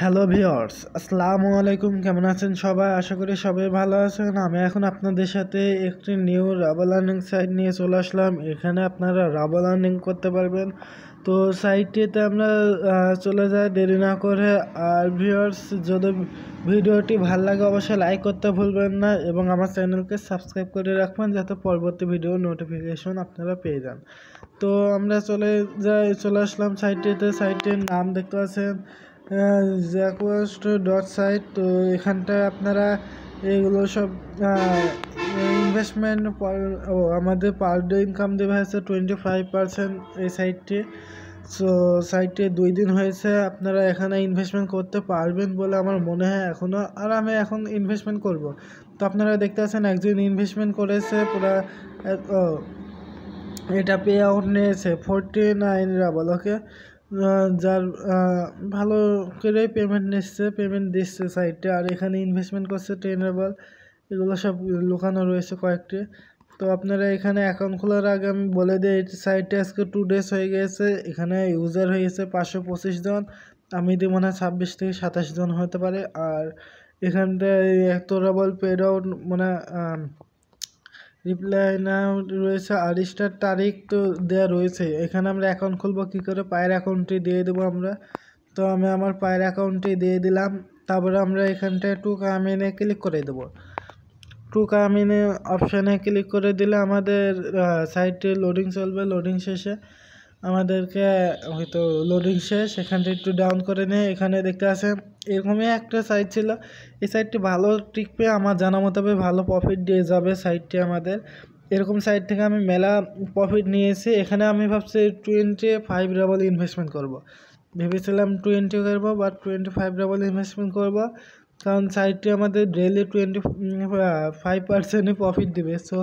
Hello viewers, আসসালামু আলাইকুম। কেমন আছেন সবাই? আশা করি সবাই ভালো আছেন। আমি এখন আপনাদের সাথে একটি নিউ রাবার লার্নিং সাইট নিয়ে চলে আসলাম। এখানে আপনারা রাবার লার্নিং করতে পারবেন। তো সাইটটিতে আমরা চলে যাই দেরি না করে। আর ভিউয়ার্স, যদি ভিডিওটি ভালো লাগে অবশ্যই লাইক করতে ভুলবেন না এবং আমার চ্যানেলকে সাবস্ক্রাইব করে রাখবেন যাতে পরবর্তী ভিডিওর নোটিফিকেশন আপনারা পেয়ে যান। তো আমরা চলে আসলাম সাইটটিতে। সাইটটির নাম দেখতে পাচ্ছেন জ্যাকোয়েস্ট ডট সাইট। তো এখানটায় আপনারা এগুলো সব ইনভেস্টমেন্ট আমাদের পার ডে ইনকাম দেওয়া হয়েছে 25% এই সাইটটি। সো সাইটটি 2 দিন হয়েছে। আপনারা এখানে ইনভেস্টমেন্ট করতে পারবেন বলে আমার মনে হয় এখনও। আর আমি এখন ইনভেস্টমেন্ট করব। তো আপনারা দেখতে পাচ্ছেন একজন ইনভেস্টমেন্ট করেছে পুরা এটা পে আউট নিয়েছে 49 রাবল। ওকে, যার ভালো করে পেমেন্ট দিচ্ছে সাইটে। আর এখানে ইনভেস্টমেন্ট করছে 10 রাবল। এগুলো সব লুকানো রয়েছে কয়েকটি। তো আপনারা এখানে অ্যাকাউন্ট খোলার আগে আমি বলে দিই, এই সাইটে আজকে 2 ডেজ হয়ে গেছে। এখানে ইউজার হয়ে গেছে 525 জন। আমি দিই মনে হয় 26 থেকে 27 জন হতে পারে। আর এখানটায় 1 রাবল পেড আউট মানে রিপ্লাই নাও রয়েছে। আর স্টার তারিখ তো দেওয়া রয়েছে। এখানে আমরা অ্যাকাউন্ট খুলবো কী করে? পায়ের অ্যাকাউন্টটি দিয়ে দেবো আমরা। তো আমি আমার পায়ের অ্যাকাউন্টটি দিয়ে দিলাম। তারপরে আমরা এখানটায় টু কামিনে ক্লিক করে দেবো। টু কামিনে অপশানে ক্লিক করে দিলে আমাদের সাইটে লোডিং চলবে। লোডিং শেষে আমাদেরকে হয়তো লোডিং শেষ, এখানটা একটু ডাউন করে নিয়ে এখানে দেখতে আসে এরকমই একটা সাইট ছিল। এই সাইটটি ভালো টিকবে, আমার জানা মোতাবেক ভালো প্রফিট দিয়ে যাবে সাইটটি আমাদের। এরকম সাইট থেকে আমি মেলা প্রফিট নিয়েছি। এখানে আমি ভাবছি 25 রাবল ইনভেস্টমেন্ট করব। ভেবেছিলাম 20 করবো, বাট 25 রাবল ইনভেস্টমেন্ট করব, কারণ সাইটটি আমাদের ডেইলি 25% প্রফিট দিবে। সো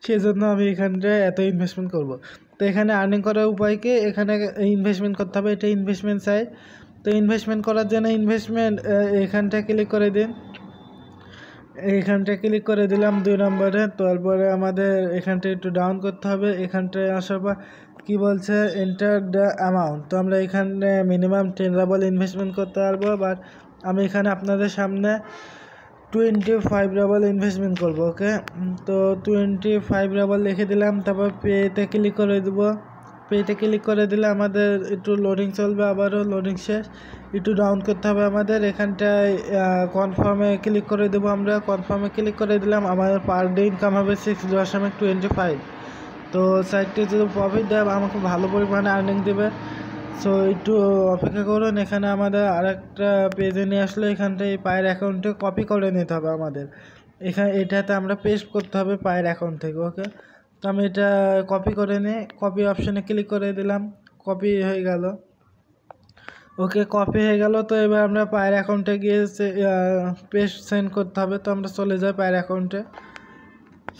সেই জন্য আমি এখানটায় এত ইনভেস্টমেন্ট করব। তো এখানে আর্নিং করার উপায়কে এখানে ইনভেস্টমেন্ট করতে হবে। এটা ইনভেস্টমেন্ট সাইট। তো ইনভেস্টমেন্ট করার জন্য এখানটায় ক্লিক করে দিন। এইখানটায় ক্লিক করে দিলাম 2 নম্বরে। তারপরে আমাদের এখানটায় একটু ডাউন করতে হবে। এখানটায় আসার পর কী বলছে, এন্টার দ্য অ্যামাউন্ট। তো আমরা এখানে মিনিমাম 10 রাবল ইনভেস্টমেন্ট করতে পারবো। বাট আমি এখানে আপনাদের সামনে 25 রাবল ইনভেস্টমেন্ট করবো। ওকে, তো 25 রাবল লিখে দিলাম। তারপর পেতে ক্লিক করে দেবো। পেতে ক্লিক করে দিলে আমাদের একটু লোডিং চলবে, আবারও লোডিং শেষ। একটু ডাউন করতে হবে আমাদের। এখানটায় কনফার্মে ক্লিক করে দেবো আমরা। কনফার্মে ক্লিক করে দিলাম। আমাদের পার ডে ইনকাম হবে 6.25। তো সাইটটি যদি প্রফিট দেয় আমাকে ভালো পরিমাণে আর্নিং দেবে। সো একটু অপেক্ষা করুন। এখানে আমাদের আরেকটা পেজে নিয়ে আসলে এখানটায় পায়ের অ্যাকাউন্টে কপি করে নিতে হবে আমাদের। এটাতে আমরা পেস্ট করতে হবে পায়ের অ্যাকাউন্ট থেকে। ওকে, তো আমি এটা কপি করে নিই। কপি অপশানে ক্লিক করে দিলাম। কপি হয়ে গেল। ওকে, কপি হয়ে গেল। তো এবার আমরা পায়ের অ্যাকাউন্টে গিয়ে পেস্ট সেন্ড করতে হবে। তো আমরা চলে যাই পায়ের অ্যাকাউন্টে।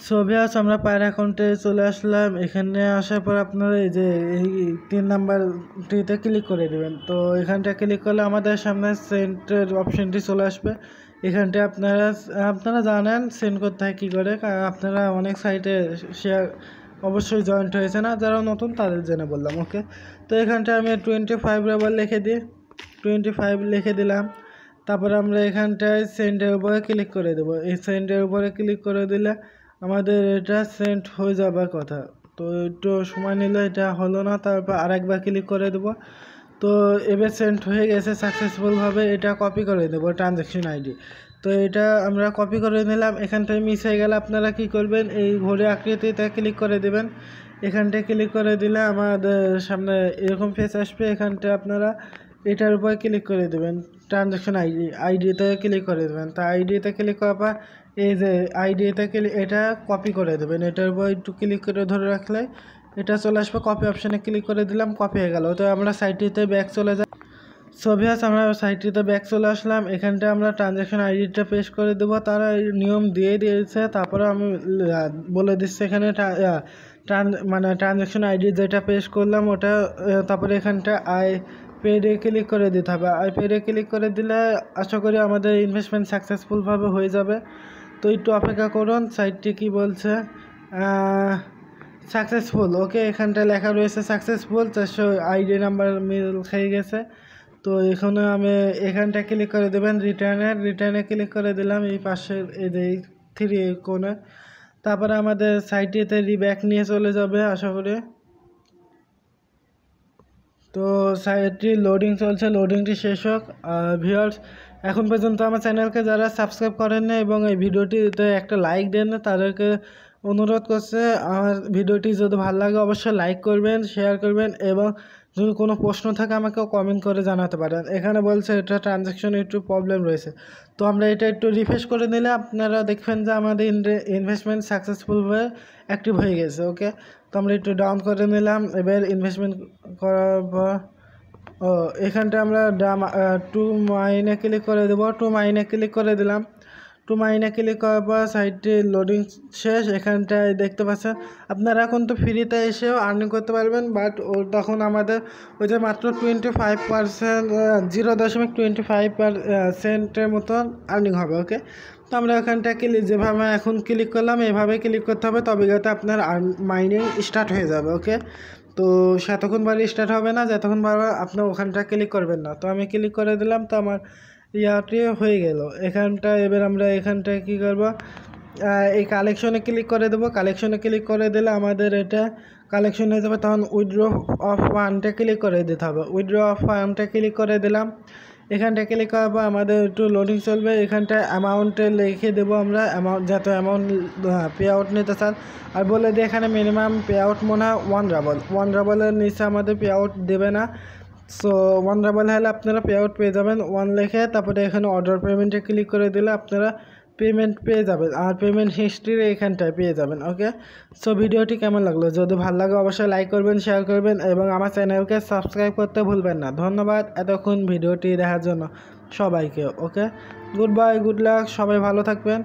সো ভিউয়ার্স, আমরা পায়ের অ্যাকাউন্টে চলে আসলাম। এখানে আসার পর আপনারা এই যে এই 3 নাম্বারটিতে ক্লিক করে দেবেন। তো এখানটা ক্লিক করলে আমাদের সামনে সেন্টের অপশানটি চলে আসবে। এখানটা আপনারা জানেন সেন্ড করতে হয় কী করে, কারণ আপনারা অনেক সাইটে শেয়ার অবশ্যই জয়েন্ট হয়েছে না, যারা নতুন তাদের জন্য বললাম। ওকে, তো এখানটা আমি 25 রাবল লিখে দিই। 25 লিখে দিলাম। তারপরে আমরা এখানটায় সেন্ডের উপরে ক্লিক করে দেবো। এই সেন্ডের উপরে ক্লিক করে দিলে আমাদের এটা সেন্ড হয়ে যাবার কথা। তো একটু সময় নিলে এটা হলো না। তারপর আরেকবার ক্লিক করে দেবো। তো এবার সেন্ড হয়ে গেছে সাকসেসফুলভাবে। এটা কপি করে দেবো ট্রানজ্যাকশন আইডি। তো এটা আমরা কপি করে নিলাম। এখানটায় মিস হয়ে গেলে আপনারা কি করবেন, এই ঘড়ি আকৃতিতে ক্লিক করে দেবেন। এখানটায় ক্লিক করে দিলে আমাদের সামনে এরকম ফেস আসবে। এখানটায় আপনারা এটার উপর ক্লিক করে দেবেন, ট্রানজ্যাকশন আইডিতে ক্লিক করে দেবেন। তা আইডিতে ক্লিক করার পর এই যে আইডিতে এটা কপি করে দেবেন। এটার উপর একটু ক্লিক করে ধরে রাখলে এটা চলে আসবে। কপি অপশানে ক্লিক করে দিলাম, কপি হয়ে গেল। তো আমরা সাইটটিতে ব্যাক চলে যাই। সো ভিউয়ার্স, আমরা সাইটটিতে ব্যাক চলে আসলাম। এখানটা আমরা ট্রানজ্যাকশন আইডিটা পেস্ট করে দেবো। তারা নিয়ম দিয়ে দিয়েছে। তারপরে আমি বলে দিচ্ছি এখানে ট্রানজ্যাকশন আইডি যেটা পেস্ট করলাম ওটা। তারপরে এখানটা পেডে ক্লিক করে দিতে হবে। পেডে ক্লিক করে দিলে আশা করি আমাদের ইনভেস্টমেন্ট সাকসেসফুলভাবে হয়ে যাবে। তো একটু অপেক্ষা করুন, সাইটটি কি বলছে। সাকসেসফুল। ওকে, এখানটা লেখা রয়েছে সাকসেসফুল। 400 আইডি নাম্বার মিল খেয়ে গেছে। তো এখানে আমি এখানটা ক্লিক করে দেবেন রিটার্নে ক্লিক করে দিলাম এই পাশের এই যে থ্রি কোণে। তারপরে আমাদের সাইটটিতে রিব্যাক নিয়ে চলে যাবে আশা করি। তো সাইটটি লোডিং চলছে, লোডিংটি শেষ হোক। ভিউয়ার্স, এখন পর্যন্ত আমার চ্যানেলকে যারা সাবস্ক্রাইব করেন না এবং এই ভিডিওটিতে একটা লাইক দেন না, তাদেরকে অনুরোধ করছে আমার ভিডিওটি যদি ভালো লাগে অবশ্যই লাইক করবেন, শেয়ার করবেন এবং যদি কোনো প্রশ্ন থাকে আমাকে কমেন্ট করে জানাতে পারেন। এখানে বলছে এটা ট্রানজ্যাকশনে একটু প্রবলেম রয়েছে, তো আমরা এটা একটু রিফ্রেশ করে নিলে আপনারা দেখবেন যে আমাদের ইনভেস্টমেন্ট সাকসেসফুলভাবে অ্যাক্টিভ হয়ে গেছে। ওকে, তো আমরা একটু ডাউন করে নিলাম। এবার ইনভেস্টমেন্ট করার পর এখানটা আমরা টু মাইনে ক্লিক করে দেবো। টু মাইনে ক্লিক করে দিলাম। টু মাইনে ক্লিক করার পর সাইটটি লোডিং শেষ। এখানটায় দেখতে পাচ্ছেন আপনারা এখন তো ফ্রিতে এসেও আর্নিং করতে পারবেন, বাট তখন আমাদের ওই যে মাত্র 25% 0.25% মতন আর্নিং হবে। ওকে, তো আমরা এখানটা যেভাবে এখন ক্লিক করলাম এভাবে ক্লিক করতে হবে, তবে যাতে আপনার মাইনিং স্টার্ট হয়ে যাবে। ওকে, তো সেতক্ষণ বারে স্টার্ট হবে না যতক্ষণ বারে আপনার ওখানটা ক্লিক করবেন না। তো আমি ক্লিক করে দিলাম, তো আমার ইয়াটি হয়ে গেল। এখানটা এবার আমরা এখানটায় কী করব, এই কালেকশনে ক্লিক করে দেবো। কালেকশনে ক্লিক করে দিলে আমাদের এটা কালেকশন হয়ে যাবে। তখন উইথড্র অফ ফান্ডে ক্লিক করে দিতে হবে। উইথড্র অফ ফান্ডে ক্লিক করে দিলাম। এখানটা ক্লিক করার পর আমাদের একটু লোডিং চলবে। এখানটায় অ্যামাউন্টে লিখে দেবো আমরা অ্যামাউন্ট, যত অ্যামাউন্ট পে আউট নিতে চান। আর বলে দিই এখানে মিনিমাম পে আউট মনে হয় 1 রাবল। 1 রাবলের নিচে আমাদের পে আউট দেবে না। সো 1 রাবল হলে আপনারা পে আউট পেয়ে যাবেন 1 লিখে। তারপরে এখানে অর্ডার পেমেন্টে ক্লিক করে দিলে আপনারা পেমেন্ট পেয়ে যাবেন, আর পেমেন্ট হিস্ট্রি এইখানটায় পেয়ে যাবেন। ওকে, সো ভিডিওটি কেমন লাগলো? যদি ভালো লাগে অবশ্যই লাইক করবেন, শেয়ার করবেন এবং আমার চ্যানেলকে সাবস্ক্রাইব করতে ভুলবেন না। ধন্যবাদ এতক্ষণ ভিডিওটি দেখার জন্য সবাইকে। ওকে, গুড বাই, গুড লাক, সবাই ভালো থাকবেন।